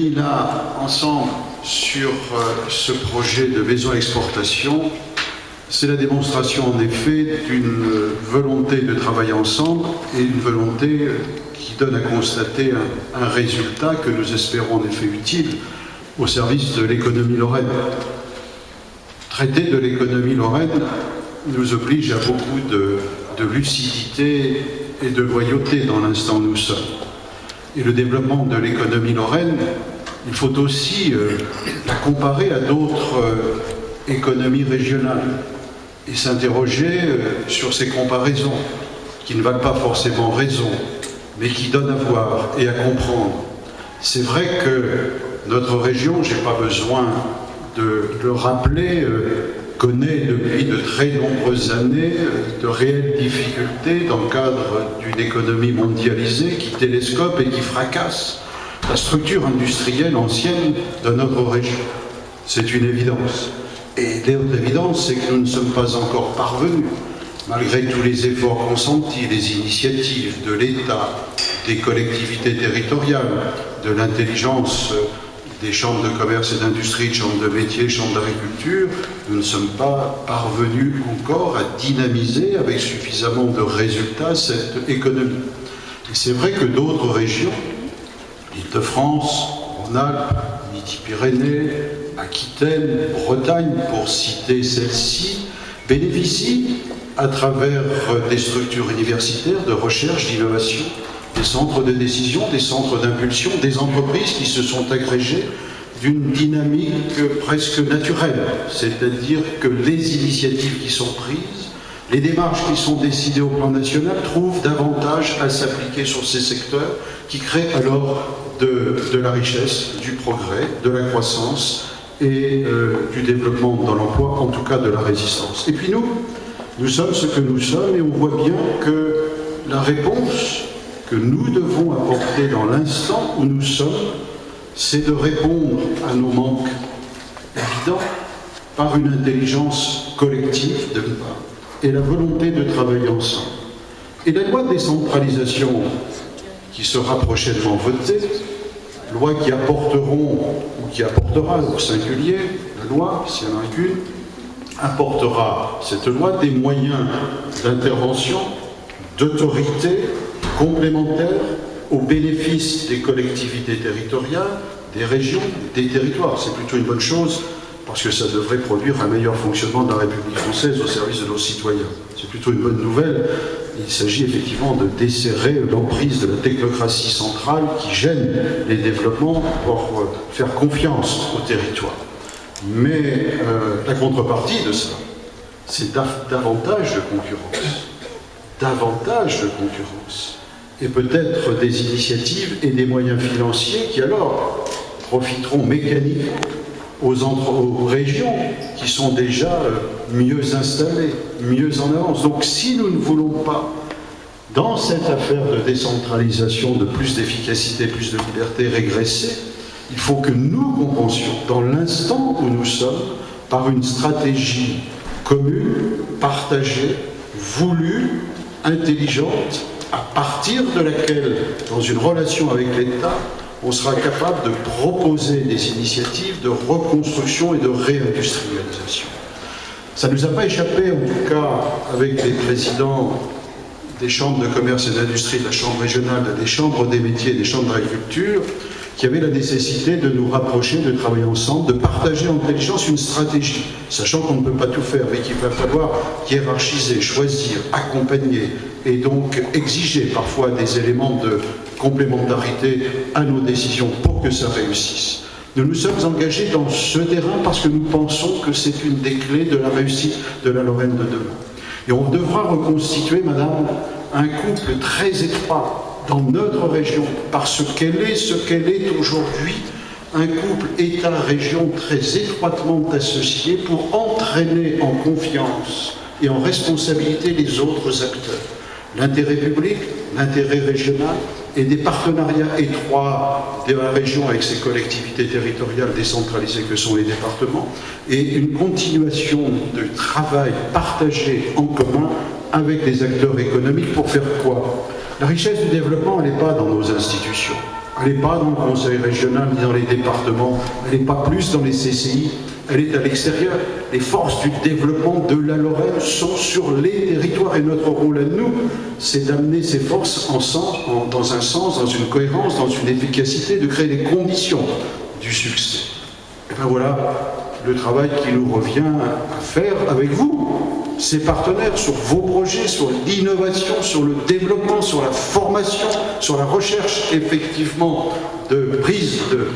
Là, ensemble, sur ce projet de maison à exportation, c'est la démonstration en effet d'une volonté de travailler ensemble et une volonté qui donne à constater un résultat que nous espérons en effet utile au service de l'économie lorraine. Traiter de l'économie lorraine nous oblige à beaucoup de lucidité et de loyauté dans l'instant où nous sommes. Et le développement de l'économie lorraine, il faut aussi la comparer à d'autres économies régionales et s'interroger sur ces comparaisons qui ne valent pas forcément raison, mais qui donnent à voir et à comprendre. C'est vrai que notre région, je n'ai pas besoin de le rappeler, connaît depuis de très nombreuses années de réelles difficultés dans le cadre d'une économie mondialisée qui télescope et qui fracasse la structure industrielle ancienne de notre région. C'est une évidence. Et l'autre évidence, c'est que nous ne sommes pas encore parvenus, malgré tous les efforts consentis, les initiatives de l'État, des collectivités territoriales, de l'intelligence des chambres de commerce et d'industrie, de chambres de métiers, chambres d'agriculture, nous ne sommes pas parvenus encore à dynamiser avec suffisamment de résultats cette économie. Et c'est vrai que d'autres régions, l'Île-de-France, Rhône-Alpes, Midi-Pyrénées, Aquitaine, Bretagne, pour citer celles-ci, bénéficient à travers des structures universitaires de recherche, d'innovation, des centres de décision, des centres d'impulsion, des entreprises qui se sont agrégées d'une dynamique presque naturelle, c'est-à-dire que les initiatives qui sont prises, les démarches qui sont décidées au plan national trouvent davantage à s'appliquer sur ces secteurs qui créent alors de la richesse, du progrès, de la croissance et du développement dans l'emploi, en tout cas de la résistance. Et puis nous sommes ce que nous sommes et on voit bien que la réponse que nous devons apporter dans l'instant où nous sommes, c'est de répondre à nos manques évidents par une intelligence collective d'une part et la volonté de travailler ensemble. Et la loi de décentralisation qui sera prochainement votée, loi qui apporteront, ou qui apportera au singulier, la loi, s'il y en a qu'une, apportera cette loi des moyens d'intervention, d'autorité complémentaires au bénéfice des collectivités territoriales, des régions, des territoires. C'est plutôt une bonne chose parce que ça devrait produire un meilleur fonctionnement de la République française au service de nos citoyens. C'est plutôt une bonne nouvelle. Il s'agit effectivement de desserrer l'emprise de la technocratie centrale qui gêne les développements pour faire confiance au territoire. Mais la contrepartie de ça, c'est davantage de concurrence. Davantage de concurrence. Et peut-être des initiatives et des moyens financiers qui alors profiteront mécaniquement aux régions qui sont déjà mieux installées, mieux en avance. Donc si nous ne voulons pas, dans cette affaire de décentralisation, de plus d'efficacité, plus de liberté, régresser, il faut que nous compensions dans l'instant où nous sommes par une stratégie commune, partagée, voulue, intelligente, à partir de laquelle, dans une relation avec l'État, on sera capable de proposer des initiatives de reconstruction et de réindustrialisation. Ça ne nous a pas échappé, en tout cas, avec les présidents des chambres de commerce et d'industrie, de la chambre régionale, des chambres des métiers et des chambres d'agriculture, qui avaient la nécessité de nous rapprocher, de travailler ensemble, de partager en intelligence une stratégie, sachant qu'on ne peut pas tout faire, mais qu'il va falloir hiérarchiser, choisir, accompagner, et donc exiger parfois des éléments de complémentarité à nos décisions pour que ça réussisse. Nous nous sommes engagés dans ce terrain parce que nous pensons que c'est une des clés de la réussite de la Lorraine de demain. Et on devra reconstituer, madame, un couple très étroit dans notre région, parce qu'elle est ce qu'elle est aujourd'hui, un couple État-région très étroitement associé pour entraîner en confiance et en responsabilité les autres acteurs. L'intérêt public, l'intérêt régional et des partenariats étroits de la région avec ses collectivités territoriales décentralisées que sont les départements et une continuation de travail partagé en commun avec les acteurs économiques pour faire quoi? La richesse du développement, elle n'est pas dans nos institutions. Elle n'est pas dans le conseil régional ni dans les départements, elle n'est pas plus dans les CCI, elle est à l'extérieur. Les forces du développement de la Lorraine sont sur les territoires et notre rôle à nous, c'est d'amener ces forces ensemble, dans un sens, dans une cohérence, dans une efficacité, de créer les conditions du succès. Et bien voilà le travail qui nous revient à faire avec vous, ces partenaires, sur vos projets, sur l'innovation, sur le développement, sur la formation, sur la recherche effectivement de prise de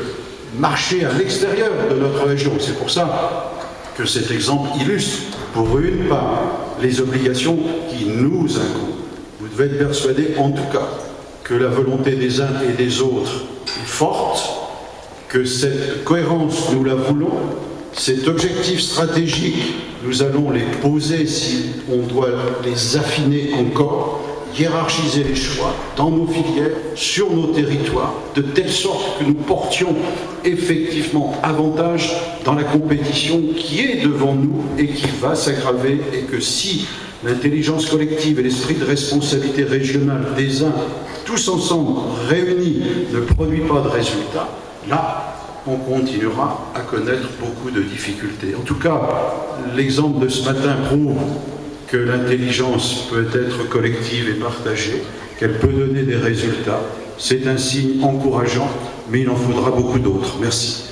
marché à l'extérieur de notre région. C'est pour ça que cet exemple illustre, pour une part, les obligations qui nous incombent. Vous devez être persuadés, en tout cas, que la volonté des uns et des autres est forte, que cette cohérence, nous la voulons, cet objectif stratégique, nous allons les poser si on doit les affiner encore, hiérarchiser les choix dans nos filières, sur nos territoires, de telle sorte que nous portions effectivement avantage dans la compétition qui est devant nous et qui va s'aggraver, et que si l'intelligence collective et l'esprit de responsabilité régionale des uns, tous ensemble réunis, ne produit pas de résultats, là, on continuera à connaître beaucoup de difficultés. En tout cas, l'exemple de ce matin prouve que l'intelligence peut être collective et partagée, qu'elle peut donner des résultats. C'est un signe encourageant, mais il en faudra beaucoup d'autres. Merci.